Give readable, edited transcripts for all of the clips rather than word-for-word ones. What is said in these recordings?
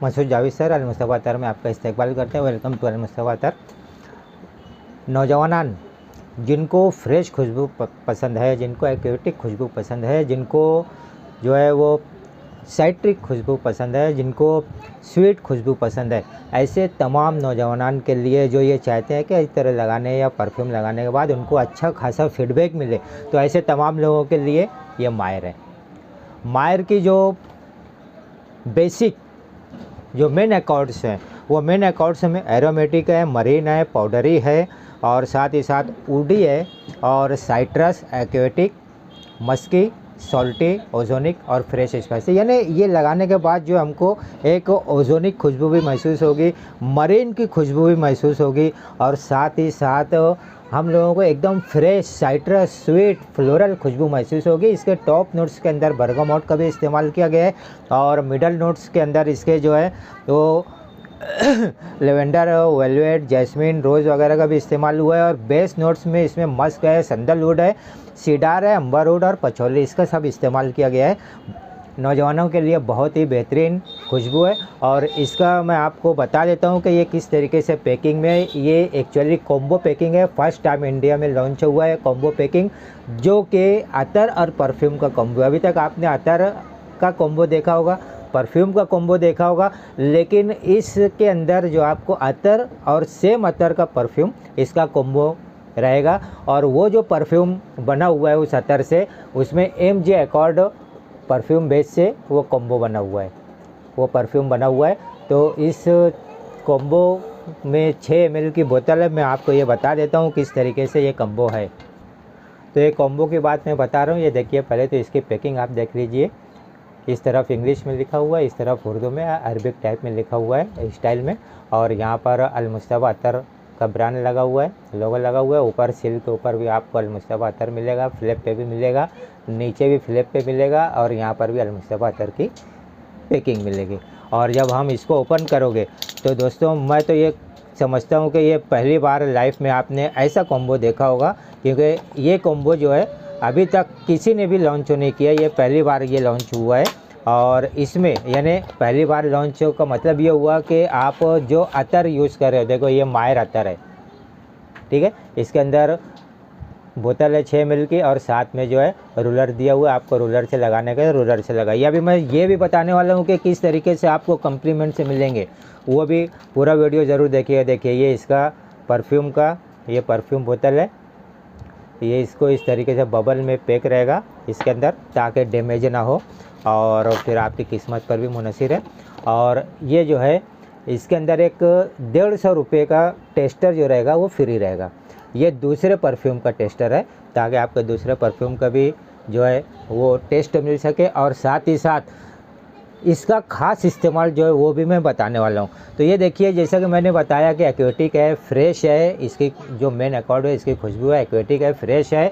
Masood Javed sir अल मुस्तफ़ा अतर में आपका इस्तकबाल करते हैं। वेलकम टू अल मुस्तफ़ा अतर। नौजवान जिनको फ्रेश खुशबू पसंद है, जिनको एक्वेटिक खुशबू पसंद है, जिनको जो है वो साइट्रिक खुशबू पसंद है, जिनको स्वीट खुशबू पसंद है, ऐसे तमाम नौजवान के लिए जो ये चाहते हैं कि इस तरह लगाने या परफ्यूम लगाने के बाद उनको अच्छा खासा फीडबैक मिले, तो ऐसे तमाम लोगों के लिए ये मायर है। मायर की जो बेसिक जो मेन अकॉर्ड्स हैं, वो मेन अकॉर्ड्स में एरोमेटिक है, मरीन है, पाउडरी है और साथ ही साथ वुडी है और साइट्रस, एक्वेटिक, मस्की, सॉल्टी, ओजोनिक और फ्रेश स्पाइसी। यानी ये लगाने के बाद जो हमको एक ओजोनिक खुशबू भी महसूस होगी, मरीन की खुशबू भी महसूस होगी और साथ ही साथ हम लोगों को एकदम फ्रेश साइट्रस, स्वीट, फ्लोरल खुशबू महसूस होगी। इसके टॉप नोट्स के अंदर बर्गामोट का भी इस्तेमाल किया गया है और मिडल नोट्स के अंदर इसके जो है वो लेवेंडर, वेलवेट, जैस्मिन, रोज़ वगैरह का भी इस्तेमाल हुआ है और बेस नोट्स में इसमें मस्क है, सैंडलवुड है, सीडार है, अम्बरवुड और पचौली, इसका सब इस्तेमाल किया गया है। नौजवानों के लिए बहुत ही बेहतरीन खुशबू है और इसका मैं आपको बता देता हूँ कि ये किस तरीके से पैकिंग में, ये एक्चुअली कॉम्बो पैकिंग है। फर्स्ट टाइम इंडिया में लॉन्च हुआ है कॉम्बो पैकिंग, जो कि अतर और परफ्यूम का कॉम्बो। अभी तक आपने अतर का कॉम्बो देखा होगा, परफ्यूम का कॉम्बो देखा होगा, लेकिन इसके अंदर जो आपको अतर और सेम अतर का परफ्यूम, इसका कॉम्बो रहेगा। और वो जो परफ्यूम बना हुआ है उस अतर से, उसमें MJ अकॉर्ड परफ्यूम बेस से वो कॉम्बो बना हुआ है, वो परफ्यूम बना हुआ है। तो इस कॉम्बो में 6 ml की बोतल है। मैं आपको ये बता देता हूँ किस तरीके से ये कॉम्बो है। तो ये कॉम्बो की बात मैं बता रहा हूँ। ये देखिए, पहले तो इसकी पैकिंग आप देख लीजिए। इस तरफ इंग्लिश में लिखा हुआ है, इस तरफ उर्दू में, अरबिक टाइप में लिखा हुआ है स्टाइल में, और यहाँ पर अल मुस्तफ़ा अतर का ब्रांड लगा हुआ है, लोगो लगा हुआ है। ऊपर सील के ऊपर भी आपको अल मुस्तफ़ा अतर मिलेगा, फ्लैप पे भी मिलेगा, नीचे भी फ्लैप पे मिलेगा और यहाँ पर भी अल मुस्तफ़ा अतर की पैकिंग मिलेगी। और जब हम इसको ओपन करोगे तो दोस्तों, मैं तो ये समझता हूँ कि ये पहली बार लाइफ में आपने ऐसा कॉम्बो देखा होगा, क्योंकि ये कॉम्बो जो है अभी तक किसी ने भी लॉन्च नहीं किया, ये पहली बार ये लॉन्च हुआ है। और इसमें यानी पहली बार लॉन्च का मतलब ये हुआ कि आप जो अतर यूज़ कर रहे हो, देखो ये मायर अतर है, ठीक है। इसके अंदर बोतल है 6 ml की और साथ में जो है रूलर दिया हुआ है, आपको रूलर से लगाने का, रूलर से लगाइए। अभी मैं ये भी बताने वाला हूँ कि किस तरीके से आपको कम्प्लीमेंट से मिलेंगे, वो भी पूरा वीडियो ज़रूर देखिए। देखिए, ये इसका परफ्यूम का, ये परफ्यूम बोतल है, ये इसको इस तरीके से बबल में पैक रहेगा इसके अंदर, ताकि डैमेज ना हो और फिर आपकी किस्मत पर भी मुनसिर है। और ये जो है इसके अंदर एक 150 रुपये का टेस्टर जो रहेगा वो फ्री रहेगा। ये दूसरे परफ्यूम का टेस्टर है, ताकि आपको दूसरे परफ्यूम का भी जो है वो टेस्ट मिल सके। और साथ ही साथ इसका ख़ास इस्तेमाल जो है वो भी मैं बताने वाला हूँ। तो ये देखिए, जैसा कि मैंने बताया कि एक्वेटिक है, फ्रेश है, इसकी जो मेन अकॉर्ड है इसकी खुशबू है, एक्वेटिक है, फ्रेश है,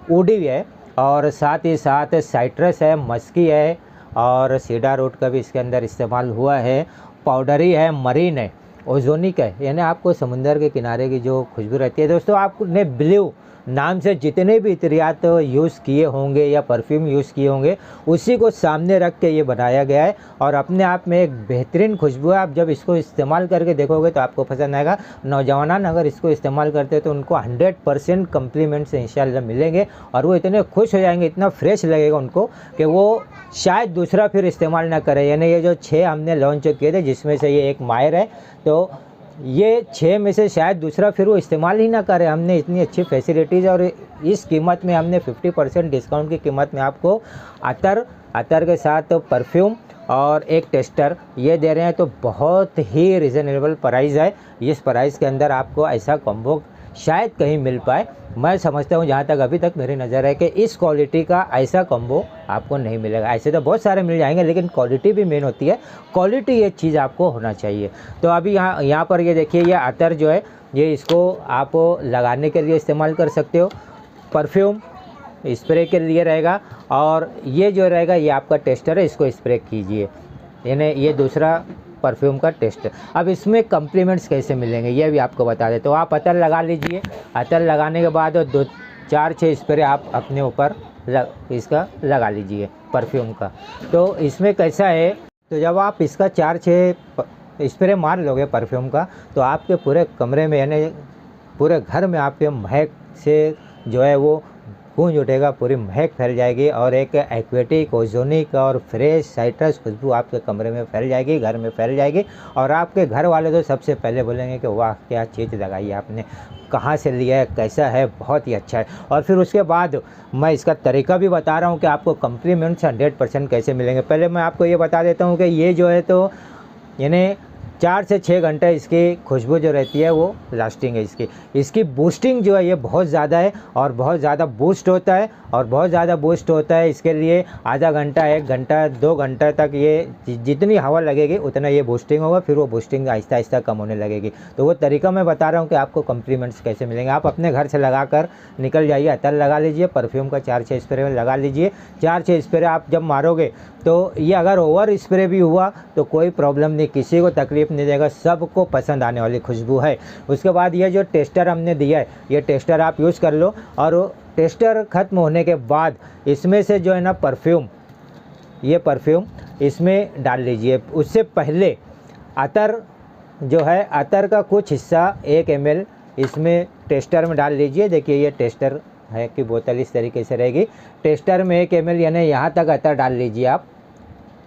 वुडी है और साथ ही साथ साइट्रस है, मस्की है और सीडार रूट का भी इसके अंदर इस्तेमाल हुआ है, पाउडरी है, मरीन है, ओजोनिक है, यानी आपको समुंदर के किनारे की जो खुशबू रहती है। दोस्तों, आपने ब्लू नाम से जितने भी इतरियात यूज़ किए होंगे या परफ्यूम यूज़ किए होंगे, उसी को सामने रख के ये बनाया गया है और अपने आप में एक बेहतरीन खुशबू है। आप जब इसको इस्तेमाल करके देखोगे तो आपको पसंद आएगा। नौजवान अगर इसको इस्तेमाल करते हैं तो उनको 100% कम्प्लीमेंट्स इंशाल्लाह मिलेंगे और वो इतने खुश हो जाएंगे, इतना फ्रेश लगेगा उनको कि वो शायद दूसरा फिर इस्तेमाल ना करें। यानी ये जो 6 हमने लॉन्च किए थे, जिसमें से ये एक मायर है, तो ये 6 में से शायद दूसरा फिर वो इस्तेमाल ही ना करे। हमने इतनी अच्छी फैसिलिटीज़ और इस कीमत में हमने 50% डिस्काउंट की कीमत में आपको अतर के साथ परफ्यूम और एक टेस्टर ये दे रहे हैं। तो बहुत ही रिजनेबल प्राइस है। इस प्राइस के अंदर आपको ऐसा कॉम्बो शायद कहीं मिल पाए। मैं समझता हूँ, जहाँ तक अभी तक मेरी नज़र है, कि इस क्वालिटी का ऐसा कॉम्बो आपको नहीं मिलेगा। ऐसे तो बहुत सारे मिल जाएंगे, लेकिन क्वालिटी भी मेन होती है। क्वालिटी ये चीज़ आपको होना चाहिए। तो अभी यहाँ पर ये देखिए, ये अतर जो है, ये इसको आप लगाने के लिए इस्तेमाल कर सकते हो, परफ्यूम स्प्रे के लिए रहेगा और ये जो रहेगा ये आपका टेस्टर है, इसको स्प्रे कीजिए। यानी ये दूसरा परफ्यूम का टेस्ट। अब इसमें कम्प्लीमेंट्स कैसे मिलेंगे ये भी आपको बता दें। तो आप अतर लगा लीजिए, अतर लगाने के बाद 2-4-6 स्प्रे आप अपने ऊपर इसका लगा लीजिए परफ्यूम का। तो इसमें कैसा है तो जब आप इसका 4-6 स्प्रे मार लोगे परफ्यूम का, तो आपके पूरे कमरे में यानी पूरे घर में आपके महक से जो है वो गूंज उठेगा, पूरी महक फैल जाएगी और एक एक्वेटिक, ओजोनिक और फ्रेश साइट्रस खुशबू आपके कमरे में फैल जाएगी, घर में फैल जाएगी। और आपके घर वाले तो सबसे पहले बोलेंगे कि वाह क्या चीज़ लगाई आपने, कहाँ से लिया है, कैसा है, बहुत ही अच्छा है। और फिर उसके बाद मैं इसका तरीका भी बता रहा हूँ कि आपको कम्प्लीमेंट्स 100% कैसे मिलेंगे। पहले मैं आपको ये बता देता हूँ कि ये जो है तो यानी 4 से 6 घंटे इसकी खुशबू जो रहती है वो लास्टिंग है इसकी बूस्टिंग जो है ये बहुत ज़्यादा है और बहुत ज़्यादा बूस्ट होता है और बहुत ज़्यादा बूस्ट होता है। इसके लिए आधा घंटा, 1 घंटा, 2 घंटा तक ये जितनी हवा लगेगी उतना ये बूस्टिंग होगा, फिर वो बूस्टिंग आहिस्ता आहिस्ता कम होने लगेगी। तो वो तरीका मैं बता रहा हूँ कि आपको कम्प्लीमेंट्स कैसे मिलेंगे। आप अपने घर से लगा कर निकल जाइए, अतर लगा लीजिए, परफ्यूम का 4-6 स्प्रे लगा लीजिए। 4-6 स्प्रे आप जब मारोगे तो ये अगर ओवर स्प्रे भी हुआ तो कोई प्रॉब्लम नहीं, किसी को तकलीफ नहीं देगा, सबको पसंद आने वाली खुशबू है। उसके बाद ये जो टेस्टर हमने दिया है, ये टेस्टर आप यूज़ कर लो और टेस्टर ख़त्म होने के बाद इसमें से जो है ना परफ्यूम, ये परफ्यूम इसमें डाल लीजिए। उससे पहले अतर जो है, अतर का कुछ हिस्सा 1 ml इसमें टेस्टर में डाल लीजिए। देखिए ये टेस्टर है कि बोतल इस तरीके से रहेगी। टेस्टर में 1 ml यानी यहाँ तक अतर डाल लीजिए आप,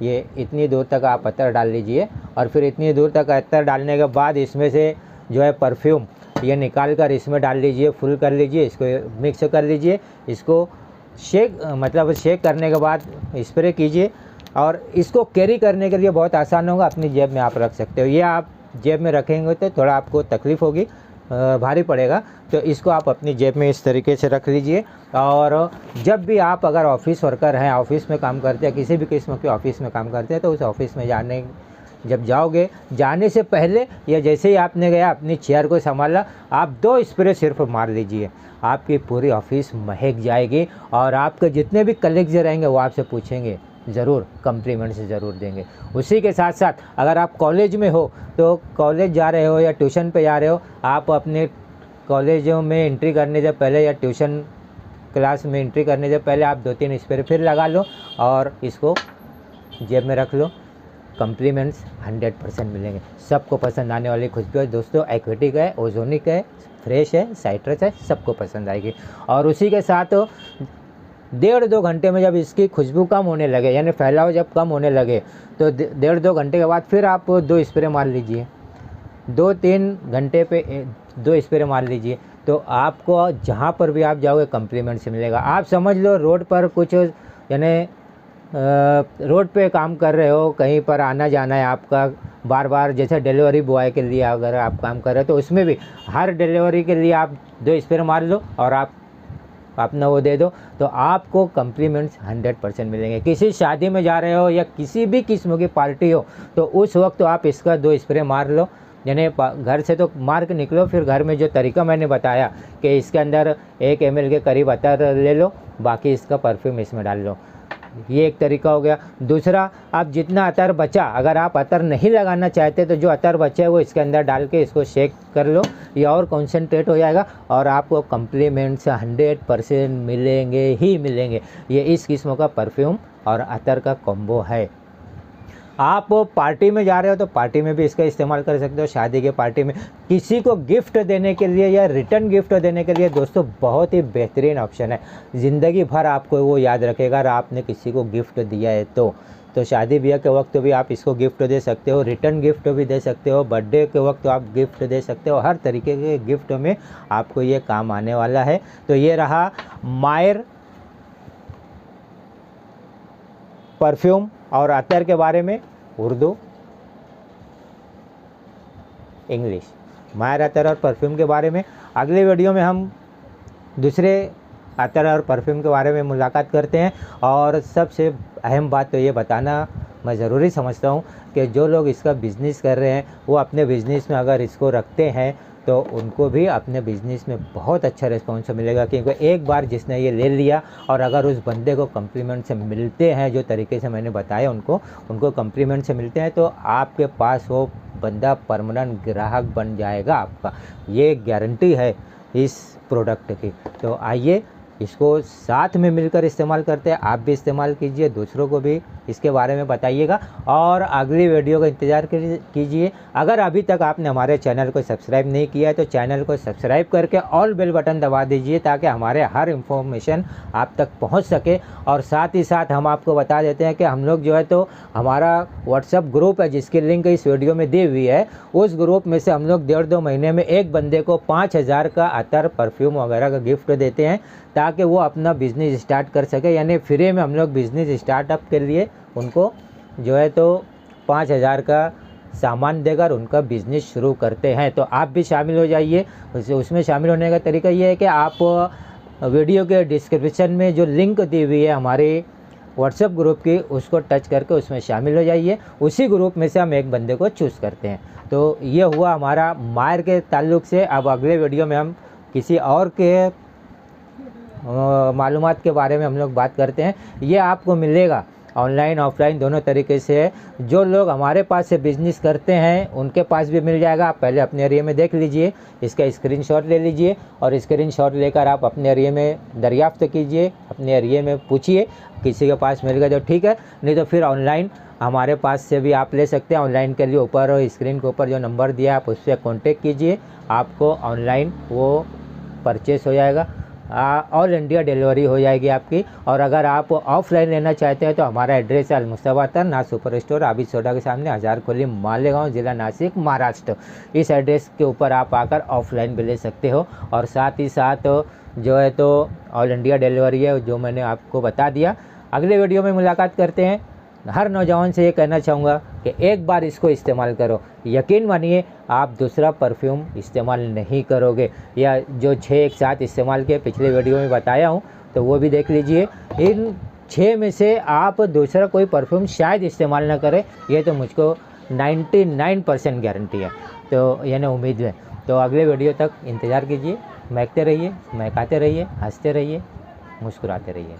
ये इतनी दूर तक आप अतर डाल लीजिए। और फिर इतनी दूर तक अतर डालने के बाद इसमें से जो है परफ्यूम ये निकाल कर इसमें डाल लीजिए, फुल कर लीजिए, इसको मिक्स कर लीजिए, इसको शेक करने के बाद स्प्रे कीजिए। और इसको कैरी करने के लिए बहुत आसान होगा, अपनी जेब में आप रख सकते हो। ये आप जेब में रखेंगे तो थोड़ा आपको तकलीफ़ होगी, भारी पड़ेगा, तो इसको आप अपनी जेब में इस तरीके से रख लीजिए। और जब भी आप अगर ऑफिस वर्कर हैं, ऑफिस में काम करते हैं, किसी भी किस्म के ऑफिस में काम करते हैं, तो उस ऑफिस में जब जाओगे, जाने से पहले या जैसे ही आपने गया अपनी चेयर को संभाला, आप 2 स्प्रे सिर्फ मार लीजिए, आपकी पूरी ऑफिस महक जाएगी। और आपके जितने भी कलीग्स रहेंगे वो आपसे पूछेंगे, ज़रूर कम्प्लीमेंट्स ज़रूर देंगे। उसी के साथ साथ अगर आप कॉलेज में हो तो कॉलेज जा रहे हो या ट्यूशन पे जा रहे हो, आप अपने कॉलेजों में एंट्री करने से पहले या ट्यूशन क्लास में एंट्री करने से पहले आप 2-3 स्प्रे फिर लगा लो और इसको जेब में रख लो। कम्प्लीमेंट्स 100% मिलेंगे, सबको पसंद आने वाली खुशबू है दोस्तों। एक्वेटिक है, ओजोनिक है, फ्रेश है, साइट्रस है, सबको पसंद आएगी। और उसी के साथ 1.5-2 घंटे में जब इसकी खुशबू कम होने लगे, यानी फैलाव जब कम होने लगे, तो 1.5-2 घंटे के बाद फिर आप 2 स्प्रे मार लीजिए। 2-3 घंटे पे 2 स्प्रे मार लीजिए, तो आपको जहाँ पर भी आप जाओगे कम्प्लीमेंट से मिलेगा। आप समझ लो रोड पर कुछ यानी रोड पे काम कर रहे हो, कहीं पर आना जाना है आपका बार बार, जैसे डिलीवरी बॉय के लिए अगर आप काम कर रहे हो तो उसमें भी हर डिलीवरी के लिए आप 2 स्प्रे मार लो और आप अपना वो दे दो, तो आपको कम्प्लीमेंट्स 100% मिलेंगे। किसी शादी में जा रहे हो या किसी भी किस्म की पार्टी हो तो उस वक्त तो आप इसका 2 स्प्रे मार लो, यानी घर से तो मार के निकलो। फिर घर में जो तरीका मैंने बताया कि इसके अंदर 1 ml के करीब अतर ले लो, बाकी इसका परफ्यूम इसमें डाल लो, ये एक तरीका हो गया। दूसरा, आप जितना अतर बचा, अगर आप अतर नहीं लगाना चाहते तो जो अतर बचा है वो इसके अंदर डाल के इसको शेक कर लो, ये और कॉन्सेंट्रेट हो जाएगा और आपको कम्प्लीमेंट्स 100% मिलेंगे ही मिलेंगे। ये इस किस्म का परफ्यूम और अतर का कॉम्बो है। आप पार्टी में जा रहे हो तो पार्टी में भी इसका इस्तेमाल कर सकते हो, शादी के पार्टी में, किसी को गिफ्ट देने के लिए या रिटर्न गिफ्ट देने के लिए दोस्तों बहुत ही बेहतरीन ऑप्शन है। ज़िंदगी भर आपको वो याद रखेगा अगर आपने किसी को गिफ्ट दिया है तो शादी ब्याह के वक्त भी आप इसको गिफ्ट दे सकते हो, रिटर्न गिफ्ट भी दे सकते हो, बर्थडे के वक्त आप गिफ्ट दे सकते हो, हर तरीके के गिफ्ट में आपको ये काम आने वाला है। तो ये रहा मायर परफ्यूम और अतर के बारे में, उर्दू इंग्लिश, मायर अतर और परफ्यूम के बारे में। अगले वीडियो में हम दूसरे अतर और परफ्यूम के बारे में मुलाकात करते हैं। और सबसे अहम बात तो ये बताना मैं ज़रूरी समझता हूँ कि जो लोग इसका बिज़नेस कर रहे हैं वो अपने बिज़नेस में अगर इसको रखते हैं तो उनको भी अपने बिज़नेस में बहुत अच्छा रिस्पॉन्स मिलेगा, क्योंकि एक बार जिसने ये ले लिया और अगर उस बंदे को कम्प्लीमेंट से मिलते हैं, जो तरीके से मैंने बताया उनको कम्प्लीमेंट से मिलते हैं, तो आपके पास वो बंदा परमानेंट ग्राहक बन जाएगा आपका। ये गारंटी है इस प्रोडक्ट की। तो आइए इसको साथ में मिलकर इस्तेमाल करते हैं, आप भी इस्तेमाल कीजिए, दूसरों को भी इसके बारे में बताइएगा और अगली वीडियो का इंतज़ार कीजिए। अगर अभी तक आपने हमारे चैनल को सब्सक्राइब नहीं किया है तो चैनल को सब्सक्राइब करके ऑल बेल बटन दबा दीजिए ताकि हमारे हर इंफॉर्मेशन आप तक पहुंच सके। और साथ ही साथ हम आपको बता देते हैं कि हम लोग जो है तो हमारा व्हाट्सएप ग्रुप है जिसकी लिंक इस वीडियो में दी हुई है, उस ग्रुप में से हम लोग 1.5-2 महीने में एक बंदे को 5,000 का अतर, परफ्यूम वगैरह का गिफ्ट देते हैं ताकि वो अपना बिज़नेस स्टार्ट कर सके। यानी फ्री में हम लोग बिज़नेस स्टार्टअप के लिए उनको जो है तो 5,000 का सामान देकर उनका बिज़नेस शुरू करते हैं। तो आप भी शामिल हो जाइए। उसमें शामिल होने का तरीका ये है कि आप वीडियो के डिस्क्रिप्शन में जो लिंक दी हुई है हमारे व्हाट्सएप ग्रुप की, उसको टच करके उसमें शामिल हो जाइए। उसी ग्रुप में से हम एक बंदे को चूज़ करते हैं। तो ये हुआ हमारा मायर के ताल्लुक़ से। अब अगले वीडियो में हम किसी और के मालूमात के बारे में हम लोग बात करते हैं। ये आपको मिलेगा ऑनलाइन ऑफलाइन दोनों तरीके से है। जो लोग हमारे पास से बिज़नेस करते हैं उनके पास भी मिल जाएगा। आप पहले अपने एरिया में देख लीजिए, इसका स्क्रीनशॉट ले लीजिए और स्क्रीनशॉट लेकर आप अपने एरिया में दरियाफ्त कीजिए, अपने एरिया में पूछिए, किसी के पास मिल गया तो ठीक है, नहीं तो फिर ऑनलाइन हमारे पाल से भी आप ले सकते हैं। ऑनलाइन के लिए ऊपर स्क्रीन के ऊपर जो नंबर दिया है आप उससे कॉन्टेक्ट कीजिए, आपको ऑनलाइन वो परचेस हो जाएगा, ऑल इंडिया डिलीवरी हो जाएगी आपकी। और अगर आप ऑफलाइन लेना चाहते हैं तो हमारा एड्रेस है अल-मुस्तफा तर, नाज सुपर स्टोर, आबिद सोडा के सामने, हज़ार खोली, मालेगांव, ज़िला नासिक, महाराष्ट्र। इस एड्रेस के ऊपर आप आकर ऑफलाइन भी ले सकते हो। और साथ ही साथ जो है तो ऑल इंडिया डिलीवरी है जो मैंने आपको बता दिया। अगले वीडियो में मुलाकात करते हैं। हर नौजवान से ये कहना चाहूँगा कि एक बार इसको इस्तेमाल करो, यकीन मानिए आप दूसरा परफ्यूम इस्तेमाल नहीं करोगे। या जो 6 एक साथ इस्तेमाल किए पिछले वीडियो में बताया हूँ तो वो भी देख लीजिए। इन 6 में से आप दूसरा कोई परफ्यूम शायद इस्तेमाल ना करें, ये तो मुझको 99% गारंटी है, तो यानी उम्मीद है। तो अगले वीडियो तक इंतज़ार कीजिए। महकते रहिए, महकाते रहिए, हंसते रहिए, मुस्कुराते रहिए।